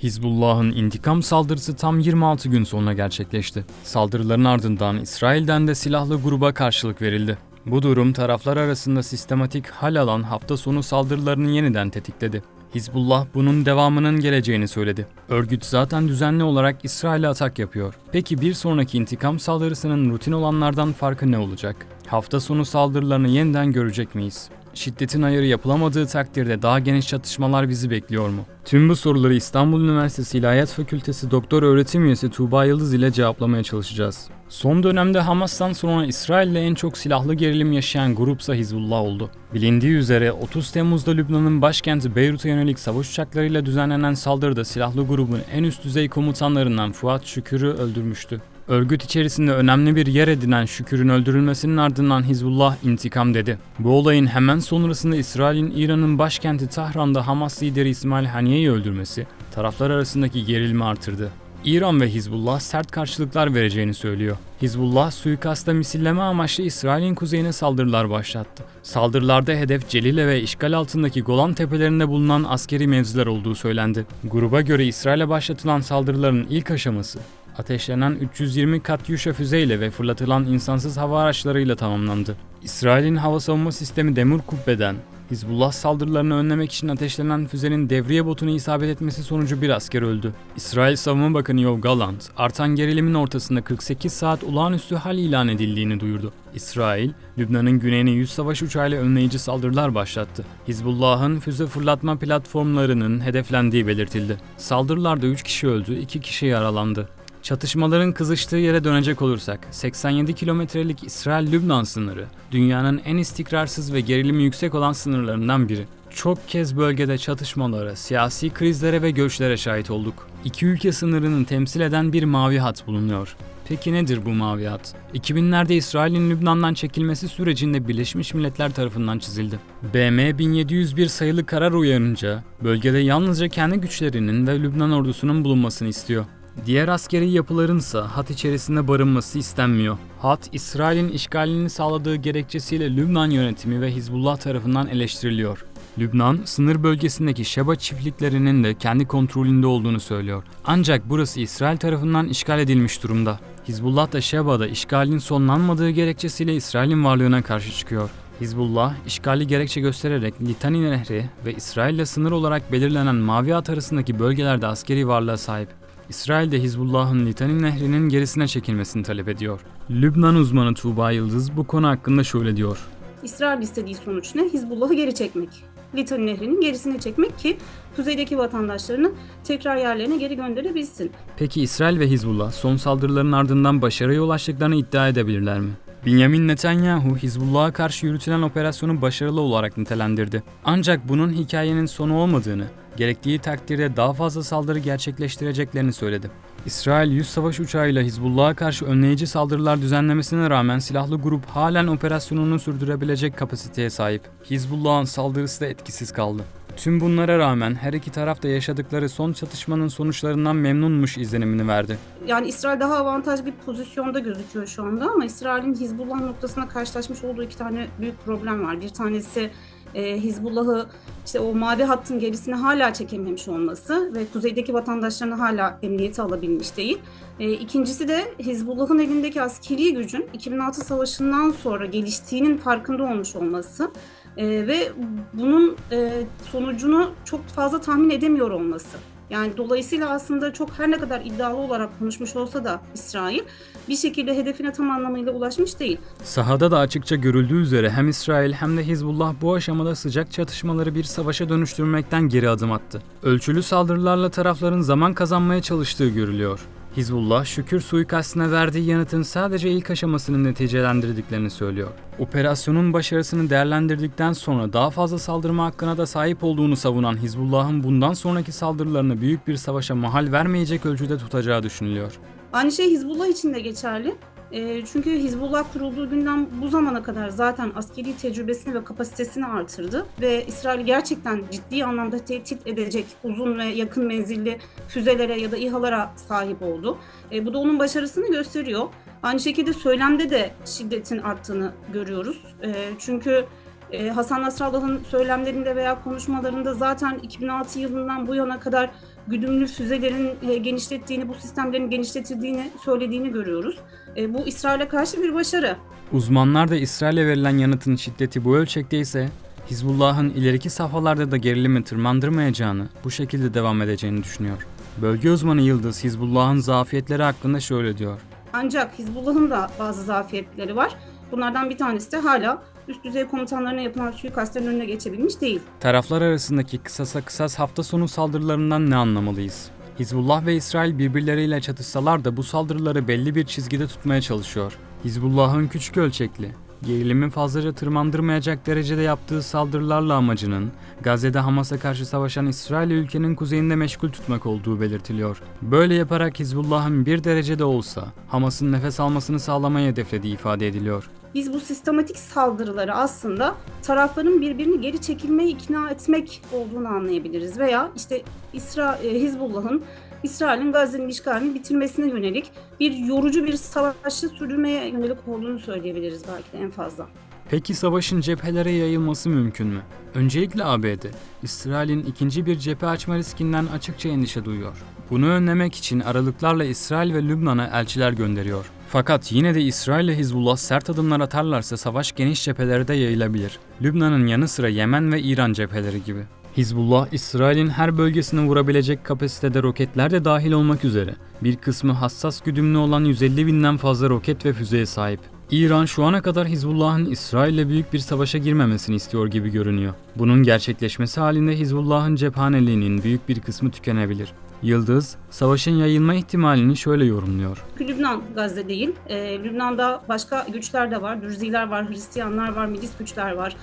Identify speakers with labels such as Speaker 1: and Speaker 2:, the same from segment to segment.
Speaker 1: Hizbullah'ın intikam saldırısı tam 26 gün sonra gerçekleşti. Saldırıların ardından İsrail'den de silahlı gruba karşılık verildi. Bu durum taraflar arasında sistematik hal alan hafta sonu saldırılarını yeniden tetikledi. Hizbullah bunun devamının geleceğini söyledi. Örgüt zaten düzenli olarak İsrail'e atak yapıyor. Peki bir sonraki intikam saldırısının rutin olanlardan farkı ne olacak? Hafta sonu saldırılarını yeniden görecek miyiz? Şiddetin ayarı yapılamadığı takdirde daha geniş çatışmalar bizi bekliyor mu? Tüm bu soruları İstanbul Üniversitesi İlahiyat Fakültesi Doktor Öğretim Üyesi Tuğba Yıldız ile cevaplamaya çalışacağız. Son dönemde Hamas'tan sonra İsrail'le en çok silahlı gerilim yaşayan grupsa Hizbullah oldu. Bilindiği üzere 30 Temmuz'da Lübnan'ın başkenti Beyrut'a yönelik savaş uçaklarıyla düzenlenen saldırıda silahlı grubun en üst düzey komutanlarından Fuat Şükür'ü öldürmüştü. Örgüt içerisinde önemli bir yer edinen Şükür'ün öldürülmesinin ardından Hizbullah intikam dedi. Bu olayın hemen sonrasında İsrail'in İran'ın başkenti Tahran'da Hamas lideri İsmail Haniye'yi öldürmesi taraflar arasındaki gerilimi artırdı. İran ve Hizbullah sert karşılıklar vereceğini söylüyor. Hizbullah suikasta misilleme amaçlı İsrail'in kuzeyine saldırılar başlattı. Saldırılarda hedef Celile ve işgal altındaki Golan tepelerinde bulunan askeri mevziler olduğu söylendi. Gruba göre İsrail'e başlatılan saldırıların ilk aşaması ateşlenen 320 Katyusha füzeyle ve fırlatılan insansız hava araçlarıyla tamamlandı. İsrail'in hava savunma sistemi Demir Kubbe'den Hizbullah saldırılarını önlemek için ateşlenen füzenin devriye botuna isabet etmesi sonucu bir asker öldü. İsrail Savunma Bakanı Yoav Gallant, artan gerilimin ortasında 48 saat olağanüstü hal ilan edildiğini duyurdu. İsrail, Lübnan'ın güneyine 100 savaş uçağıyla önleyici saldırılar başlattı. Hizbullah'ın füze fırlatma platformlarının hedeflendiği belirtildi. Saldırılarda 3 kişi öldü, 2 kişi yaralandı. Çatışmaların kızıştığı yere dönecek olursak, 87 kilometrelik İsrail-Lübnan sınırı, dünyanın en istikrarsız ve gerilimi yüksek olan sınırlarından biri. Çok kez bölgede çatışmalara, siyasi krizlere ve göçlere şahit olduk. İki ülke sınırını temsil eden bir mavi hat bulunuyor. Peki nedir bu mavi hat? 2000'lerde İsrail'in Lübnan'dan çekilmesi sürecinde Birleşmiş Milletler tarafından çizildi. BM 1701 sayılı karar uyarınca, bölgede yalnızca kendi güçlerinin ve Lübnan ordusunun bulunmasını istiyor. Diğer askeri yapılarınsa hat içerisinde barınması istenmiyor. Hat, İsrail'in işgalini sağladığı gerekçesiyle Lübnan yönetimi ve Hizbullah tarafından eleştiriliyor. Lübnan, sınır bölgesindeki Şeba çiftliklerinin de kendi kontrolünde olduğunu söylüyor. Ancak burası İsrail tarafından işgal edilmiş durumda. Hizbullah da Şeba'da işgalin sonlanmadığı gerekçesiyle İsrail'in varlığına karşı çıkıyor. Hizbullah, işgali gerekçe göstererek Litani Nehri ve İsrail'le sınır olarak belirlenen Mavi Hat arasındaki bölgelerde askeri varlığa sahip. İsrail de Hizbullah'ın Litani Nehri'nin gerisine çekilmesini talep ediyor. Lübnan uzmanı Tuğba Yıldız bu konu hakkında şöyle diyor.
Speaker 2: İsrail istediği sonuç ne? Hizbullah'ı geri çekmek. Litani Nehri'nin gerisine çekmek ki kuzeydeki vatandaşlarını tekrar yerlerine geri gönderebilsin.
Speaker 1: Peki İsrail ve Hizbullah son saldırıların ardından başarıya ulaştıklarını iddia edebilirler mi? Benjamin Netanyahu, Hizbullah'a karşı yürütülen operasyonu başarılı olarak nitelendirdi. Ancak bunun hikayenin sonu olmadığını, gerektiği takdirde daha fazla saldırı gerçekleştireceklerini söyledi. İsrail 100 savaş uçağıyla Hizbullah'a karşı önleyici saldırılar düzenlemesine rağmen silahlı grup halen operasyonunu sürdürebilecek kapasiteye sahip. Hizbullah'ın saldırısı da etkisiz kaldı. Tüm bunlara rağmen her iki taraf da yaşadıkları son çatışmanın sonuçlarından memnunmuş izlenimini verdi.
Speaker 2: Yani İsrail daha avantajlı bir pozisyonda gözüküyor şu anda ama İsrail'in Hizbullah noktasına karşılaşmış olduğu iki tane büyük problem var. Bir tanesi Hizbullah'ı işte o mavi hattın gerisine hala çekememiş olması ve kuzeydeki vatandaşlarını hala emniyete alabilmiş değil. İkincisi de Hizbullah'ın elindeki askeri gücün 2006 Savaşı'ndan sonra geliştiğinin farkında olmuş olması. Ve bunun sonucunu çok fazla tahmin edemiyor olması. Yani dolayısıyla aslında çok her ne kadar iddialı olarak konuşmuş olsa da İsrail bir şekilde hedefine tam anlamıyla ulaşmış değil.
Speaker 1: Sahada da açıkça görüldüğü üzere hem İsrail hem de Hizbullah bu aşamada sıcak çatışmaları bir savaşa dönüştürmekten geri adım attı. Ölçülü saldırılarla tarafların zaman kazanmaya çalıştığı görülüyor. Hizbullah, Şükür suikastine verdiği yanıtın sadece ilk aşamasını neticelendirdiklerini söylüyor. Operasyonun başarısını değerlendirdikten sonra daha fazla saldırma hakkına da sahip olduğunu savunan Hizbullah'ın bundan sonraki saldırılarını büyük bir savaşa mahal vermeyecek ölçüde tutacağı düşünülüyor.
Speaker 2: Aynı şey Hizbullah için de geçerli. Çünkü Hizbullah kurulduğu günden bu zamana kadar zaten askeri tecrübesini ve kapasitesini artırdı ve İsrail'i gerçekten ciddi anlamda tehdit edecek uzun ve yakın menzilli füzelere ya da İHA'lara sahip oldu. Bu da onun başarısını gösteriyor. Aynı şekilde söylemde de şiddetin arttığını görüyoruz. Çünkü Hasan Nasrallah'ın söylemlerinde veya konuşmalarında zaten 2006 yılından bu yana kadar güdümlü füzelerin genişlettiğini, bu sistemlerin genişletildiğini söylediğini görüyoruz. Bu İsrail'e karşı bir başarı.
Speaker 1: Uzmanlar da İsrail'e verilen yanıtın şiddeti bu ölçekte ise Hizbullah'ın ileriki safhalarda da gerilimi tırmandırmayacağını, bu şekilde devam edeceğini düşünüyor. Bölge uzmanı Yıldız, Hizbullah'ın zafiyetleri hakkında şöyle diyor.
Speaker 2: Ancak Hizbullah'ın da bazı zafiyetleri var. Bunlardan bir tanesi de hala üst düzey komutanlarına yapılan suikastlerin önüne geçebilmiş değil.
Speaker 1: Taraflar arasındaki kısasa kısas hafta sonu saldırılarından ne anlamalıyız? Hizbullah ve İsrail birbirleriyle çatışsalar da bu saldırıları belli bir çizgide tutmaya çalışıyor. Hizbullah'ın küçük ölçekli, gerilimi fazlaca tırmandırmayacak derecede yaptığı saldırılarla amacının Gazze'de Hamas'a karşı savaşan İsrail'i ülkenin kuzeyinde meşgul tutmak olduğu belirtiliyor. Böyle yaparak Hizbullah'ın bir derecede olsa Hamas'ın nefes almasını sağlamayı hedeflediği ifade ediliyor.
Speaker 2: Biz bu sistematik saldırıları aslında tarafların birbirini geri çekilmeye ikna etmek olduğunu anlayabiliriz. Veya işte Hizbullah'ın İsrail'in Gazze'nin işgalini bitirmesine yönelik bir yorucu bir savaşı sürdürmeye yönelik olduğunu söyleyebiliriz belki de en fazla.
Speaker 1: Peki savaşın cephelere yayılması mümkün mü? Öncelikle ABD, İsrail'in ikinci bir cephe açma riskinden açıkça endişe duyuyor. Bunu önlemek için aralıklarla İsrail ve Lübnan'a elçiler gönderiyor. Fakat yine de İsrail ile Hizbullah sert adımlar atarlarsa savaş geniş cephelere de yayılabilir. Lübnan'ın yanı sıra Yemen ve İran cepheleri gibi. Hizbullah, İsrail'in her bölgesine vurabilecek kapasitede roketler de dahil olmak üzere bir kısmı hassas güdümlü olan 150 binden fazla roket ve füzeye sahip. İran şu ana kadar Hizbullah'ın İsrail'le büyük bir savaşa girmemesini istiyor gibi görünüyor. Bunun gerçekleşmesi halinde Hizbullah'ın cephaneliğinin büyük bir kısmı tükenebilir. Yıldız, savaşın yayılma ihtimalini şöyle yorumluyor.
Speaker 2: Lübnan Gazze değil. Lübnan'da başka güçler de var. Dürziler var, Hristiyanlar var, milis güçler var.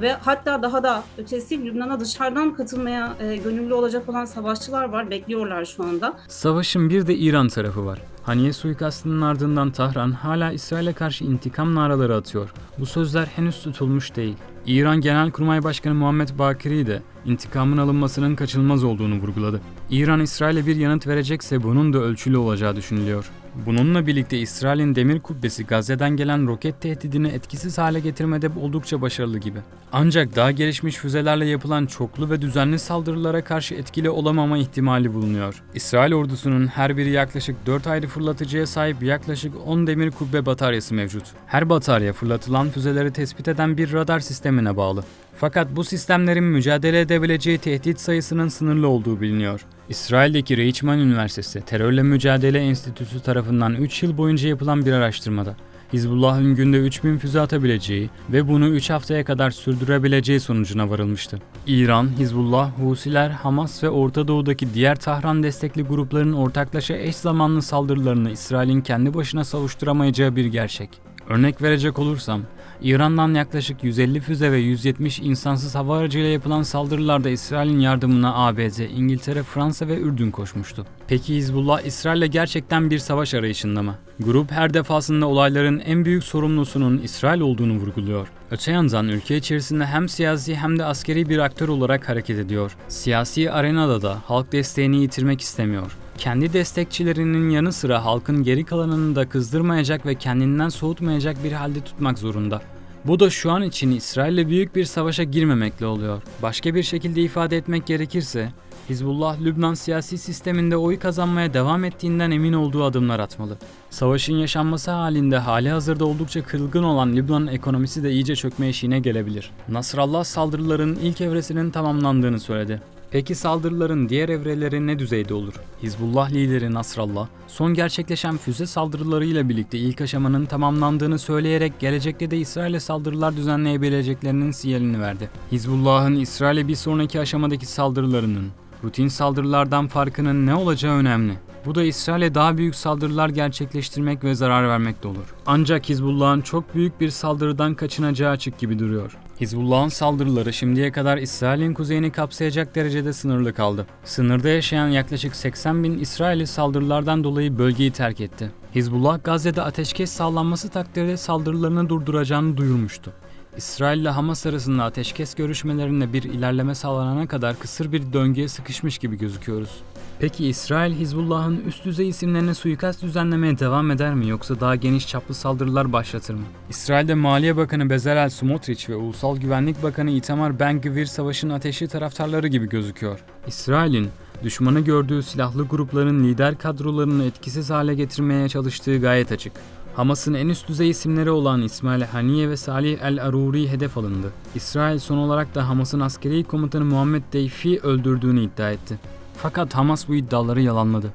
Speaker 2: Ve hatta daha da ötesi Lübnan'a dışarıdan katılmaya gönüllü olacak olan savaşçılar var. Bekliyorlar şu anda.
Speaker 1: Savaşın bir de İran tarafı var. Haniye suikastının ardından Tahran hala İsrail'e karşı intikam naraları atıyor. Bu sözler henüz tutulmuş değil. İran Genelkurmay Başkanı Muhammed Bakiri de intikamın alınmasının kaçınılmaz olduğunu vurguladı. İran İsrail'e bir yanıt verecekse bunun da ölçülü olacağı düşünülüyor. Bununla birlikte İsrail'in demir kubbesi Gazze'den gelen roket tehdidini etkisiz hale getirmede oldukça başarılı gibi. Ancak daha gelişmiş füzelerle yapılan çoklu ve düzenli saldırılara karşı etkili olamama ihtimali bulunuyor. İsrail ordusunun her biri yaklaşık 4 ayrı fırlatıcıya sahip yaklaşık 10 demir kubbe bataryası mevcut. Her batarya fırlatılan füzeleri tespit eden bir radar sistemine bağlı. Fakat bu sistemlerin mücadele edebileceği tehdit sayısının sınırlı olduğu biliniyor. İsrail'deki Reichman Üniversitesi Terörle Mücadele Enstitüsü tarafından 3 yıl boyunca yapılan bir araştırmada Hizbullah'ın günde 3000 füze atabileceği ve bunu 3 haftaya kadar sürdürebileceği sonucuna varılmıştı. İran, Hizbullah, Husiler, Hamas ve Orta Doğu'daki diğer Tahran destekli grupların ortaklaşa eş zamanlı saldırılarını İsrail'in kendi başına savuşturamayacağı bir gerçek. Örnek verecek olursam, İran'dan yaklaşık 150 füze ve 170 insansız hava aracıyla yapılan saldırılarda İsrail'in yardımına ABD, İngiltere, Fransa ve Ürdün koşmuştu. Peki Hizbullah İsrail'le gerçekten bir savaş arayışında mı? Grup her defasında olayların en büyük sorumlusunun İsrail olduğunu vurguluyor. Öte yandan ülke içerisinde hem siyasi hem de askeri bir aktör olarak hareket ediyor. Siyasi arenada da halk desteğini yitirmek istemiyor. Kendi destekçilerinin yanı sıra halkın geri kalanını da kızdırmayacak ve kendinden soğutmayacak bir halde tutmak zorunda. Bu da şu an için İsrail'le büyük bir savaşa girmemekle oluyor. Başka bir şekilde ifade etmek gerekirse, Hizbullah, Lübnan siyasi sisteminde oy kazanmaya devam ettiğinden emin olduğu adımlar atmalı. Savaşın yaşanması halinde halihazırda oldukça kırılgan olan Lübnan'ın ekonomisi de iyice çökme eşiğine gelebilir. Nasrallah saldırıların ilk evresinin tamamlandığını söyledi. Peki saldırıların diğer evreleri ne düzeyde olur? Hizbullah lideri Nasrallah, son gerçekleşen füze saldırılarıyla birlikte ilk aşamanın tamamlandığını söyleyerek gelecekte de İsrail'e saldırılar düzenleyebileceklerinin sinyalini verdi. Hizbullah'ın İsrail'e bir sonraki aşamadaki saldırılarının, rutin saldırılardan farkının ne olacağı önemli. Bu da İsrail'e daha büyük saldırılar gerçekleştirmek ve zarar vermek de olur. Ancak Hizbullah'ın çok büyük bir saldırıdan kaçınacağı açık gibi duruyor. Hizbullah'ın saldırıları şimdiye kadar İsrail'in kuzeyini kapsayacak derecede sınırlı kaldı. Sınırda yaşayan yaklaşık 80 bin İsrailli saldırılardan dolayı bölgeyi terk etti. Hizbullah, Gazze'de ateşkes sağlanması takdirde saldırılarını durduracağını duyurmuştu. İsrail ile Hamas arasında ateşkes görüşmelerinde bir ilerleme sağlanana kadar kısır bir döngüye sıkışmış gibi gözüküyoruz. Peki İsrail, Hizbullah'ın üst düzey isimlerine suikast düzenlemeye devam eder mi yoksa daha geniş çaplı saldırılar başlatır mı? İsrail'de Maliye Bakanı Bezalel Smotrich ve Ulusal Güvenlik Bakanı Itamar Ben-Gvir savaşın ateşli taraftarları gibi gözüküyor. İsrail'in düşmanı gördüğü silahlı grupların lider kadrolarını etkisiz hale getirmeye çalıştığı gayet açık. Hamas'ın en üst düzey isimleri olan İsmail Haniye ve Salih el-Aruri hedef alındı. İsrail son olarak da Hamas'ın askeri komutanı Muhammed Deyfi öldürdüğünü iddia etti. Fakat Hamas bu iddiaları yalanladı.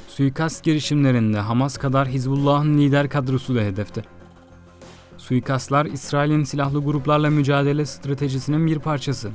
Speaker 1: Suikast girişimlerinde Hamas kadar Hizbullah'ın lider kadrosu da hedefte. Suikastlar İsrail'in silahlı gruplarla mücadele stratejisinin bir parçası.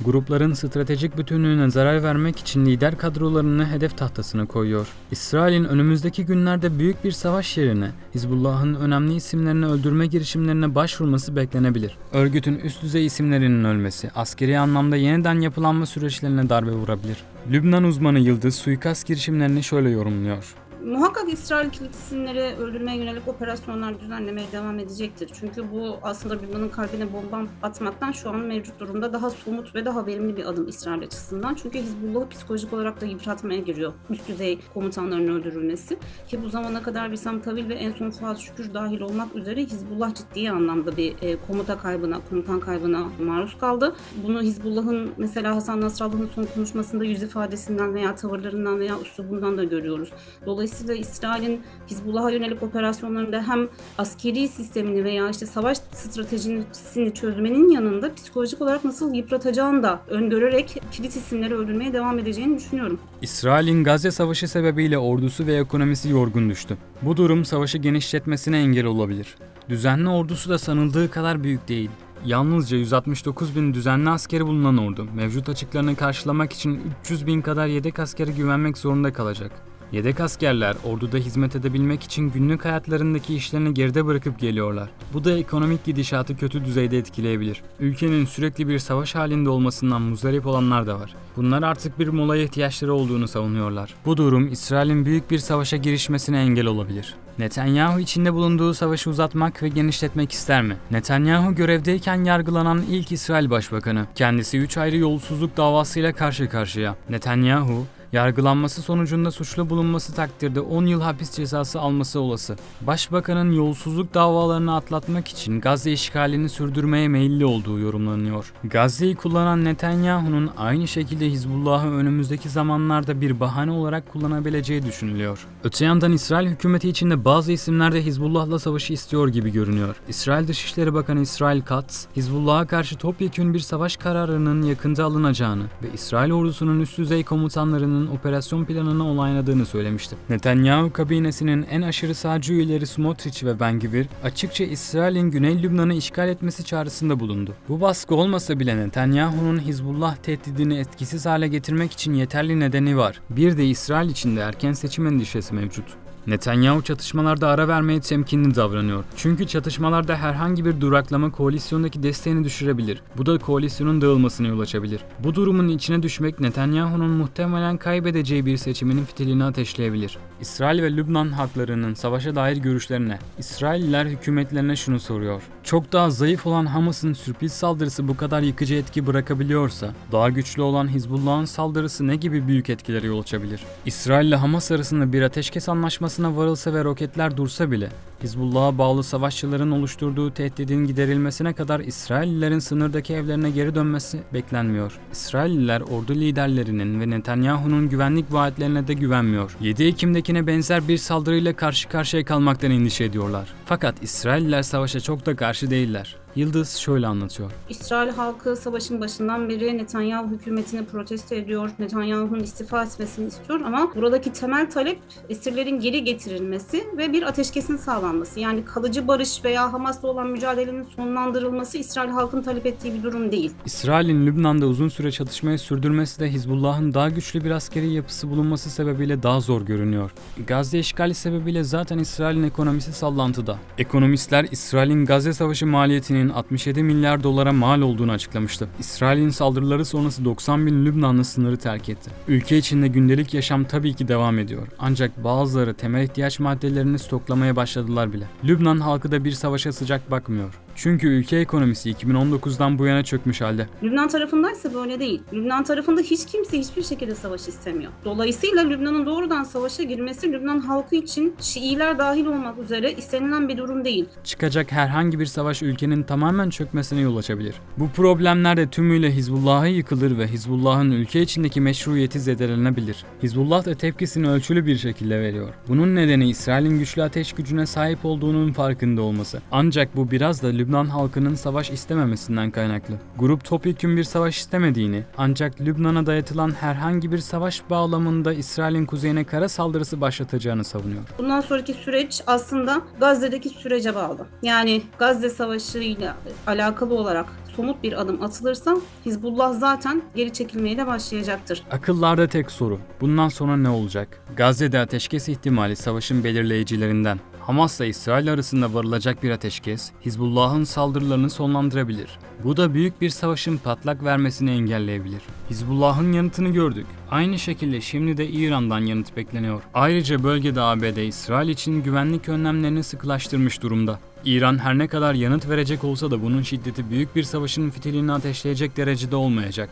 Speaker 1: Grupların stratejik bütünlüğüne zarar vermek için lider kadrolarını hedef tahtasına koyuyor. İsrail'in önümüzdeki günlerde büyük bir savaş yerine Hizbullah'ın önemli isimlerini öldürme girişimlerine başvurması beklenebilir. Örgütün üst düzey isimlerinin ölmesi, askeri anlamda yeniden yapılanma süreçlerine darbe vurabilir. Lübnan uzmanı Yıldız suikast girişimlerini şöyle yorumluyor.
Speaker 2: Muhakkak İsrail kilit isimleri öldürmeye yönelik operasyonlar düzenlemeye devam edecektir. Çünkü bu aslında Lübnan'ın kalbine bomba atmaktan şu an mevcut durumda daha somut ve daha verimli bir adım İsrail açısından. Çünkü Hizbullah'ı psikolojik olarak da yıpratmaya giriyor üst düzey komutanların öldürülmesi. Ki bu zamana kadar Wissam Tavil ve en son Fuat Şükür dahil olmak üzere Hizbullah ciddi anlamda bir komutan kaybına maruz kaldı. Bunu Hizbullah'ın mesela Hasan Nasrallah'ın son konuşmasında yüz ifadesinden veya tavırlarından veya üslubundan da görüyoruz. Dolayısıyla İsrail'in Hizbullah'a yönelik operasyonlarında hem askeri sistemini veya savaş stratejisini çözmenin yanında psikolojik olarak nasıl yıpratacağını da öngörerek kilit isimleri öldürmeye devam edeceğini düşünüyorum.
Speaker 1: İsrail'in Gazze Savaşı sebebiyle ordusu ve ekonomisi yorgun düştü. Bu durum savaşı genişletmesine engel olabilir. Düzenli ordusu da sanıldığı kadar büyük değil. Yalnızca 169 bin düzenli askeri bulunan ordu, mevcut açıklarını karşılamak için 300 bin kadar yedek askere güvenmek zorunda kalacak. Yedek askerler orduda hizmet edebilmek için günlük hayatlarındaki işlerini geride bırakıp geliyorlar. Bu da ekonomik gidişatı kötü düzeyde etkileyebilir. Ülkenin sürekli bir savaş halinde olmasından muzdarip olanlar da var. Bunlar artık bir molaya ihtiyaçları olduğunu savunuyorlar. Bu durum İsrail'in büyük bir savaşa girişmesine engel olabilir. Netanyahu içinde bulunduğu savaşı uzatmak ve genişletmek ister mi? Netanyahu görevdeyken yargılanan ilk İsrail Başbakanı. Kendisi 3 ayrı yolsuzluk davasıyla karşı karşıya. Netanyahu, yargılanması sonucunda suçlu bulunması takdirde 10 yıl hapis cezası alması olası. Başbakanın yolsuzluk davalarını atlatmak için Gazze işgalini sürdürmeye meyilli olduğu yorumlanıyor. Gazze'yi kullanan Netanyahu'nun aynı şekilde Hizbullah'ı önümüzdeki zamanlarda bir bahane olarak kullanabileceği düşünülüyor. Öte yandan İsrail hükümeti içinde bazı isimler de Hizbullah'la savaşı istiyor gibi görünüyor. İsrail Dışişleri Bakanı İsrail Katz, Hizbullah'a karşı topyekün bir savaş kararının yakında alınacağını ve İsrail ordusunun üst düzey komutanlarının operasyon planını onayladığını söylemişti. Netanyahu kabinesinin en aşırı sağcı üyeleri Smotrich ve Ben-Gvir açıkça İsrail'in Güney Lübnan'ı işgal etmesi çağrısında bulundu. Bu baskı olmasa bile Netanyahu'nun Hizbullah tehdidini etkisiz hale getirmek için yeterli nedeni var. Bir de İsrail içinde erken seçim endişesi mevcut. Netanyahu çatışmalarda ara vermeye temkinli davranıyor. Çünkü çatışmalarda herhangi bir duraklama koalisyondaki desteğini düşürebilir. Bu da koalisyonun dağılmasına yol açabilir. Bu durumun içine düşmek Netanyahu'nun muhtemelen kaybedeceği bir seçiminin fitilini ateşleyebilir. İsrail ve Lübnan halklarının savaşa dair görüşlerine, İsrailliler hükümetlerine şunu soruyor. Çok daha zayıf olan Hamas'ın sürpriz saldırısı bu kadar yıkıcı etki bırakabiliyorsa, daha güçlü olan Hizbullah'ın saldırısı ne gibi büyük etkilere yol açabilir? İsrail ile Hamas arasında bir ateşkes anlaşmasına varılsa ve roketler dursa bile, Hizbullah'a bağlı savaşçıların oluşturduğu tehdidin giderilmesine kadar İsraillilerin sınırdaki evlerine geri dönmesi beklenmiyor. İsrailliler ordu liderlerinin ve Netanyahu'nun güvenlik vaatlerine de güvenmiyor. 7 Ekim'dekine benzer bir saldırıyla karşı karşıya kalmaktan endişe ediyorlar. Fakat İsrailliler savaşa çok da karşı değiller. Yıldız şöyle anlatıyor.
Speaker 2: İsrail halkı savaşın başından beri Netanyahu hükümetini protesto ediyor. Netanyahu'nun istifa etmesini istiyor ama buradaki temel talep esirlerin geri getirilmesi ve bir ateşkesin sağlanması. Yani kalıcı barış veya Hamas'la olan mücadelenin sonlandırılması İsrail halkının talep ettiği bir durum değil.
Speaker 1: İsrail'in Lübnan'da uzun süre çatışmayı sürdürmesi de Hizbullah'ın daha güçlü bir askeri yapısı bulunması sebebiyle daha zor görünüyor. Gazze işgali sebebiyle zaten İsrail'in ekonomisi sallantıda. Ekonomistler İsrail'in Gazze Savaşı maliyetinin 67 milyar dolara mal olduğunu açıklamıştı. İsrail'in saldırıları sonrası 90 bin Lübnanlı sınırı terk etti. Ülke içinde gündelik yaşam tabii ki devam ediyor. Ancak bazıları temel ihtiyaç maddelerini stoklamaya başladılar bile. Lübnan halkı da bir savaşa sıcak bakmıyor. Çünkü ülke ekonomisi 2019'dan bu yana çökmüş halde.
Speaker 2: Lübnan tarafındaysa böyle değil. Lübnan tarafında hiç kimse hiçbir şekilde savaş istemiyor. Dolayısıyla Lübnan'ın doğrudan savaşa girmesi Lübnan halkı için Şiiler dahil olmak üzere istenilen bir durum değil.
Speaker 1: Çıkacak herhangi bir savaş ülkenin tamamen çökmesine yol açabilir. Bu problemler de tümüyle Hizbullah'a yıkılır ve Hizbullah'ın ülke içindeki meşruiyeti zedelenebilir. Hizbullah da tepkisini ölçülü bir şekilde veriyor. Bunun nedeni İsrail'in güçlü ateş gücüne sahip olduğunun farkında olması. Ancak bu biraz da Lübnan halkının savaş istememesinden kaynaklı. Grup topyekün bir savaş istemediğini, ancak Lübnan'a dayatılan herhangi bir savaş bağlamında İsrail'in kuzeyine kara saldırısı başlatacağını savunuyor.
Speaker 2: Bundan sonraki süreç aslında Gazze'deki sürece bağlı. Yani Gazze Savaşı ile alakalı olarak somut bir adım atılırsa Hizbullah zaten geri çekilmeye de başlayacaktır.
Speaker 1: Akıllarda tek soru. Bundan sonra ne olacak? Gazze'de ateşkes ihtimali savaşın belirleyicilerinden. Hamas'la İsrail arasında varılacak bir ateşkes, Hizbullah'ın saldırılarını sonlandırabilir. Bu da büyük bir savaşın patlak vermesini engelleyebilir. Hizbullah'ın yanıtını gördük. Aynı şekilde şimdi de İran'dan yanıt bekleniyor. Ayrıca bölgede ABD, İsrail için güvenlik önlemlerini sıkılaştırmış durumda. İran her ne kadar yanıt verecek olsa da bunun şiddeti büyük bir savaşın fitilini ateşleyecek derecede olmayacak.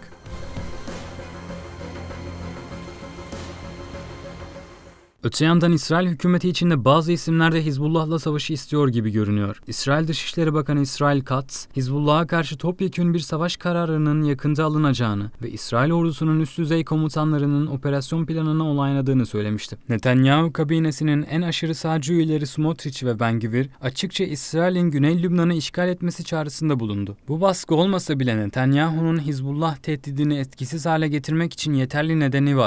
Speaker 1: Öte yandan İsrail hükümeti içinde bazı isimler de Hizbullah'la savaşı istiyor gibi görünüyor. İsrail Dışişleri Bakanı İsrail Katz, Hizbullah'a karşı topyekün bir savaş kararının yakında alınacağını ve İsrail ordusunun üst düzey komutanlarının operasyon planını onayladığını söylemişti. Netanyahu kabinesinin en aşırı sağcı üyeleri Smotrich ve Ben-Gvir açıkça İsrail'in Güney Lübnan'ı işgal etmesi çağrısında bulundu. Bu baskı olmasa bile Netanyahu'nun Hizbullah tehdidini etkisiz hale getirmek için yeterli nedeni var.